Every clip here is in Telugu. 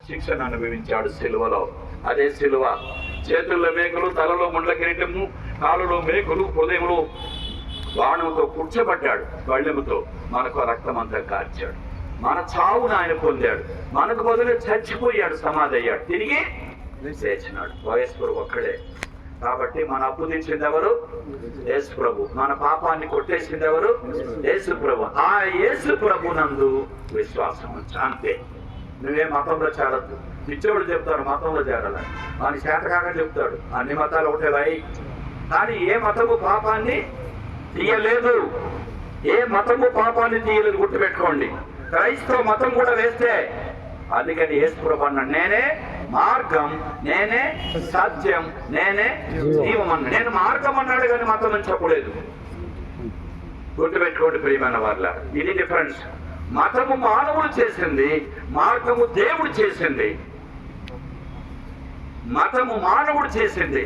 శిక్షను అనుభవించాడు సిలువలో. అదే సిలువ. చేతుల్లో మేకలు, తలలో ముండ్ల కిరీటము, కాలులో మేకలు, హృదయంలో బాణంతో కూర్చోబడ్డాడు. బళ్ళెముతో మనకు రక్తం అంతా కార్చాడు. మన చావును ఆయన పొందాడు. మనకు బదులు చచ్చిపోయాడు, సమాధి అయ్యాడు, తిరిగి లేచినాడు. యేసు ప్రభు ఒక్కడే. కాబట్టి మన అప్పు తెచ్చింది ఎవరు? యేసు ప్రభు. మన పాపాన్ని కొట్టేసింది ఎవరు? యేసు ప్రభు. ఆ యేసు ప్రభు నందు విశ్వాసం ఉంచు, అంతే. నువ్వే మతంలో చేరద్దు. పిచ్చోడు చెప్తాడు మతంలో చేరాలని, వాని చేతకాక చెప్తాడు అన్ని మతాలు ఒకటే రాయి. కానీ ఏ మతము పాపాన్ని తీయలేదు, ఏ మతము పాపాన్ని తీయలేదు, గుర్తుపెట్టుకోండి. క్రైస్తవ మతం కూడా వేస్తే. అందుకని యేసు ప్రభు అన్నాడు, నేనే మార్గం, నేనే సత్యం, నేనే జీవం అన్నాడు. నేను మార్గం అన్నాడు కానీ మతం అని చెప్పలేదు. గుర్తుపెట్టుకోండి ప్రియమైన వాళ్ళ, ఇది డిఫరెన్స్. మతము మానవుడు చేసింది, మార్గము దేవుడు చేసింది. మతము మానవుడు చేసింది,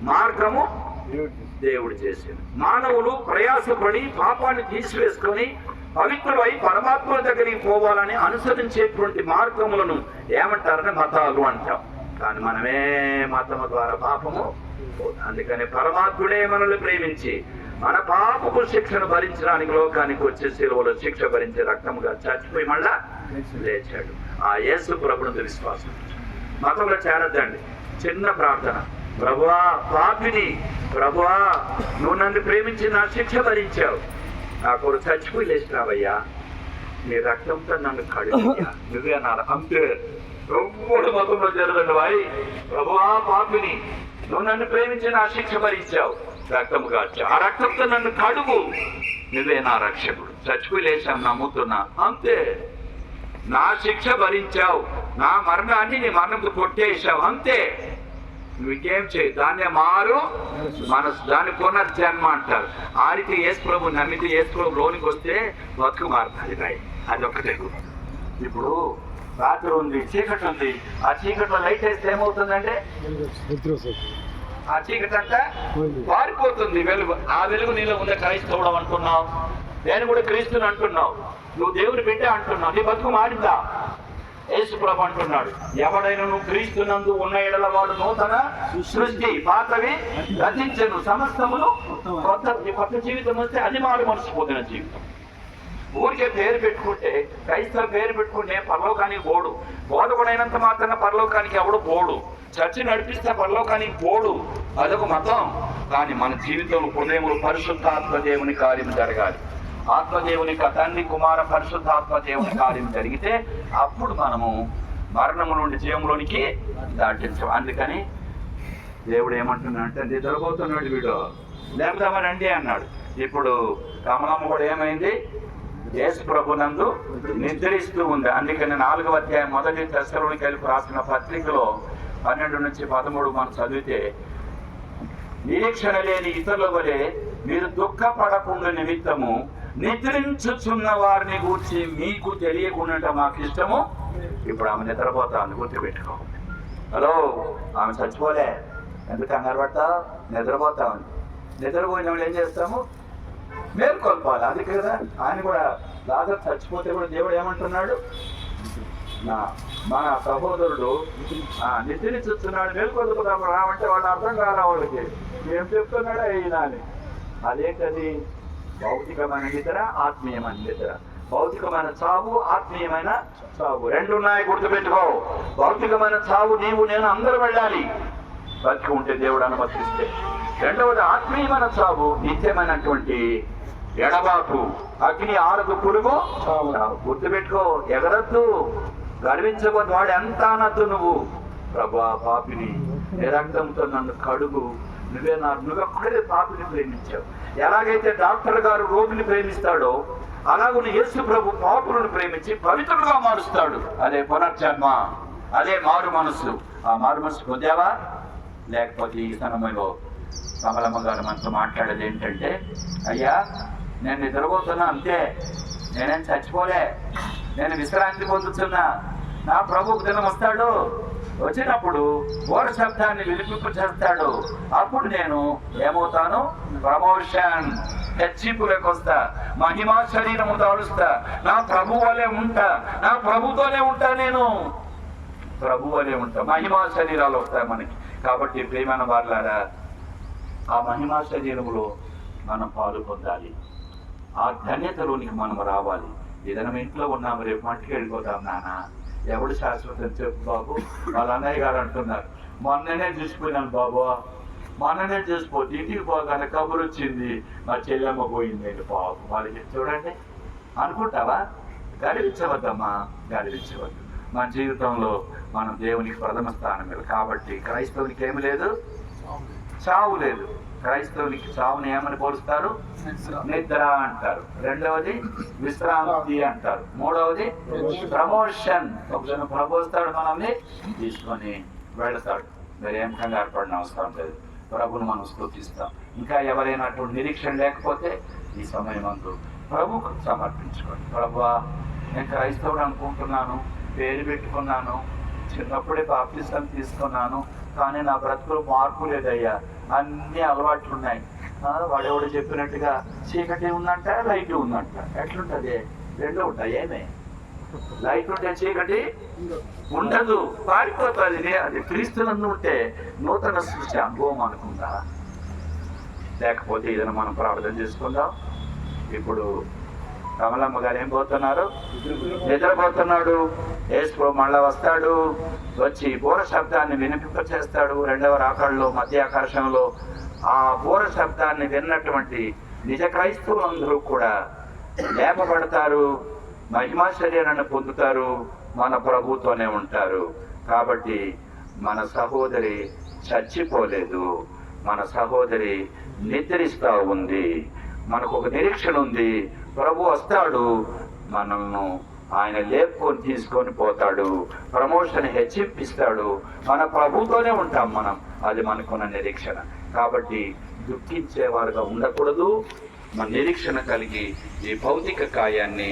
మార్గము దేవుడు చేసింది. మానవులు ప్రయాసపడి పాపాన్ని తీసివేసుకొని పవిత్రులై పరమాత్మ దగ్గరికి పోవాలని అనుసరించేటువంటి మార్గములను ఏమంటారని మతాలు అంటాం. కానీ మనమే మతము ద్వారా పాపము. అందుకని పరమాత్ముడే మనల్ని ప్రేమించి మన పాపపు శిక్షను భరించడానికి లోకానికి వచ్చే సిలువలో శిక్ష భరించే రక్తముగా చచ్చిపోయి మళ్ళా లేచాడు. ఆ యేసు ప్రభువును విశ్వాసం. మతంలో చేరద్దండి. చిన్న ప్రార్థన, ప్రభువా పాపిని, ప్రభువా నువ్వు నన్ను ప్రేమించి నా శిక్ష భరించావు, నా కొరకు చచ్చిపోయి లేచినావయ్యా, నీ రక్తంతో నన్ను కడుగయ్యా, నువ్వే అన్నారు. అంతే. ఎవ్వడు మతంలో జరగండి వాయి. ప్రభువా పాపిని, నువ్వు నన్ను ప్రేమించి నా శిక్ష భరించావు, రక్తము కాచావు, ఆ రక్తంతో నన్ను కడుగు, నువ్వే నా రక్షకుడు, చచ్చిపోయి లేచాను నమ్ముతున్నా, అంతే. నా శిక్ష భరించావు, నా మరణాన్ని నీ మరణంతో కొట్టేశావు, అంతే. నువ్వు ఇంకేం చేయి. దాన్నే మారు మనసు, దాన్ని పునర్జన్మ అంటారు. ఆ రీతి యేసు ప్రభు నమ్మితే యేసు ప్రభు లోనికి వస్తే బతుకు మారుతుంది. రాయి అదొక్కటే. ఇప్పుడు రాత్రి ఉంది, చీకటి ఉంది. ఆ చీకట్లో లైట్ వేస్తే ఏమవుతుందంటే ఆ చీకటి అంతా పారిపోతుంది. వెలుగు, ఆ వెలుగు నీలో ఉందే. క్రైస్తవుడు అంటున్నావు, నేను కూడా క్రీస్తుని అంటున్నావు, నువ్వు దేవుని బిడ్డ అంటున్నావు, నీ బతుకు మారిందా? యేసు ప్రభు అంటున్నాడు, ఎవడైనా నువ్వు క్రీస్తునందు ఉన్న ఎడల వాడు నూతన సృష్టి, పాతవి గతించెను, సమస్తములు కొత్త జీవితం వస్తే అది మారు మనసిపోతున్న జీవితం. ఊరికే పేరు పెట్టుకుంటే, క్రైస్తవ పేరు పెట్టుకుంటే పరలోకానికి పోడు. బోధకుడైనంత మాత్రాన పరలోకానికి ఎవడు పోడు. చర్చి నడిపిస్తే పరలోకానికి పోడు, అదొక మతం. కానీ మన జీవితంలో హృదయంలో పరిశుద్ధాత్మ దేవుని కార్యం జరగాలి. ఆత్మదేవుని తండ్రి కుమార పరిశుద్ధాత్మ దేవుని కార్యం జరిగితే అప్పుడు మనము మరణము నుండి జీవంలోనికి దాటించాం. అందుకని దేవుడు ఏమంటున్నాడంటే, నిద్రపోతున్నాడు వీడు, లేపుదామనండి అన్నాడు. ఇప్పుడు కమలమ్మ కూడా ఏమైంది? యేసు ప్రభునందు నిద్రిస్తూ ఉంది. అందుకని 4వ అధ్యాయం 1 తెస్సలోనికైలకు రాసిన పత్రికలో 12 నుంచి 13 మనం చదివితే, నిరీక్షణ లేని ఇతరుల వలె మీరు దుఃఖపడకుండా నిమిత్తము నిద్రించుచున్న వారిని గూర్చి మీకు తెలియకుండా మాకు ఇష్టము. ఇప్పుడు ఆమె నిద్రపోతా ఉంది, గుర్తుపెట్టుకో. హలో, ఆమె చచ్చిపోలే, ఎందుకు కంగారు పడతావు? నిద్రపోతా ఉంది. నిద్రపోయిన వాళ్ళు ఏం చేస్తాము? మేల్కొల్పాలి. అందుకే కదా ఆయన కూడా లాజరు చచ్చిపోతే కూడా దేవుడు ఏమంటున్నాడు? మన సహోదరుడు నిద్రించుతున్నాడు, మేల్కొల్పుదాము రావంటే వాళ్ళు అర్థం కాల. వాళ్ళకి ఏం చెప్తున్నాడు ఈయన అని. అదేంటది? భౌతికమైన నిద్ర, ఆత్మీయమైన నిద్ర. భౌతికమైన చావు, ఆత్మీయమైన చావు రెండు ఉన్నాయి, గుర్తుపెట్టుకో. భౌతికమైన చావు నీవు నేను అందరూ వెళ్ళాలి, బతికి ఉంటే దేవుడు అనుమతిస్తే. రెండవది ఆత్మీయమైన చావు, నిత్యమైనటువంటి ఎడబాటు, అగ్ని ఆరదు, పురుగు గుర్తుపెట్టుకో. ఎగరద్దు, గర్వించబోద్దు. వాడు ఎంత అనద్దు నువ్వు. ప్రభువా పాపిని, నీ రక్తంతో నన్ను కడుగు, నువ్వొక్కడే పాపిని ప్రేమించావు. ఎలాగైతే డాక్టర్ గారు రోగిని ప్రేమిస్తాడో అలాగే యేసు ప్రభు పాపులను ప్రేమించి పవిత్రులుగా మారుస్తాడు. అదే పునర్జన్మ, అదే మారు మనసు. ఆ మారు మనసు పొందావా? లేకపోతే ఈ సమయంలో కమలమ్మ గారు మనతో మాట్లాడేది ఏంటంటే, అయ్యా నేను నిద్రపోతున్నా, అంతే, నేనేం చచ్చిపోలే, నేను విశ్రాంతి పొందుతున్నా. నా ప్రభువు దినం వస్తాడు, వచ్చినప్పుడు ఓడ శబ్దాన్ని వినిపింపు చేస్తాడు. అప్పుడు నేను ఏమవుతాను? ప్రమోషన్, హెచ్చింపులకు వస్తా, మహిమా శరీరము దాడుస్తా, నా ప్రభు వలే ఉంటా, నా ప్రభుతోనే ఉంటా నేను. ప్రభు అనే ఉంటాం. మహిమా శరీరాలు వస్తాయి మనకి. కాబట్టి ప్రియమైన వారులారా, ఆ మహిమా శరీరంలో మనం పాలు పొందాలి. ఆ ధన్యతలోనికి మనం రావాలి. ఏదైనా ఇంట్లో ఉన్నాము, రేపు మట్టికి వెళ్ళిపోతాం నాన్న, ఎవడు శాశ్వతం చెప్పు బాబు. వాళ్ళ అన్నయ్య గారు అంటున్నారు, మొన్ననే చూసిపోయినాను బాబు, మొన్ననే చూసిపోతే ఇంటికి పోగానే కబురు వచ్చింది మా చెల్లెమ్మ పోయింది బాబు. వాళ్ళకి చూడండి, అనుకుంటావా? గడిపించవద్దమ్మా, గడిపించవద్దు. మన జీవితంలో మనం దేవునికి ప్రథమ స్థానం లేదు. కాబట్టి క్రైస్తవునికి ఏమి లేదు? చావు లేదు. క్రైస్తవునికి చావుని ఏమని పోలుస్తారు? నిద్ర అంటారు. రెండవది విశ్రాంతి అంటారు. మూడవది ప్రమోషన్. ఒకసారి ప్రభు వస్తాడు, మనల్ని తీసుకొని వెళతాడు. మరి ఏం కంగారు పడిన అవసరం లేదు. ప్రభుని మనం స్తుతిస్తాం. ఇంకా ఎవరైనా అటువంటి నిరీక్షణ లేకపోతే ఈ సమయమందు ప్రభుకు సమర్పించుకోండి. ప్రభువా, నేను క్రైస్తవుడు అనుకుంటున్నాను, పేరు పెట్టుకున్నాను, చిన్నప్పుడే బాప్తిసం తీసుకున్నాను, కానీ నా బ్రతుకులో మార్పు లేదయ్యా, అన్ని అలవాట్లు ఉన్నాయి. వాడెవడు చెప్పినట్టుగా చీకటి ఉందంట, లైట్ ఉందంట. ఎట్లుంటది? రెండు ఉంటాయి. ఏమే లైట్ ఉంటే చీకటి ఉండదు, పారిపోతుంది. అది క్రీస్తునందు ఉంటే నూతన సృష్టి అనుభవం అనుకుంటా. లేకపోతే ఏదైనా మనం ప్రార్థన చేసుకుందాం. ఇప్పుడు కమలమ్మ గారు ఏం పోతున్నారు? నిద్రపోతున్నాడు. యేసు మళ్ళా వస్తాడు, వచ్చి బూర శబ్దాన్ని వినిపింపచేస్తాడు. రెండవ రాకడలో, మధ్య ఆకాశంలో ఆ బూర శబ్దాన్ని విన్నటువంటి నిజ క్రైస్తవులందరూ కూడా లేపబడతారు, మహిమా శరీరాన్ని పొందుతారు, మన ప్రభుతోనే ఉంటారు. కాబట్టి మన సహోదరి చచ్చిపోలేదు, మన సహోదరి నిద్రిస్తూ ఉంది. మనకు ఒక నిరీక్షణ ఉంది. ప్రభు వస్తాడు, మనల్ని ఆయన లేపుకొని తీసుకొని పోతాడు, ప్రమోషన్ హెచ్చింపిస్తాడు. మన ప్రభుతోనే ఉంటాం మనం. అది మనకున్న నిరీక్షణ. కాబట్టి దుఃఖించేవారుగా ఉండకూడదు. మన నిరీక్షణ కలిగి ఈ భౌతిక కాయాన్ని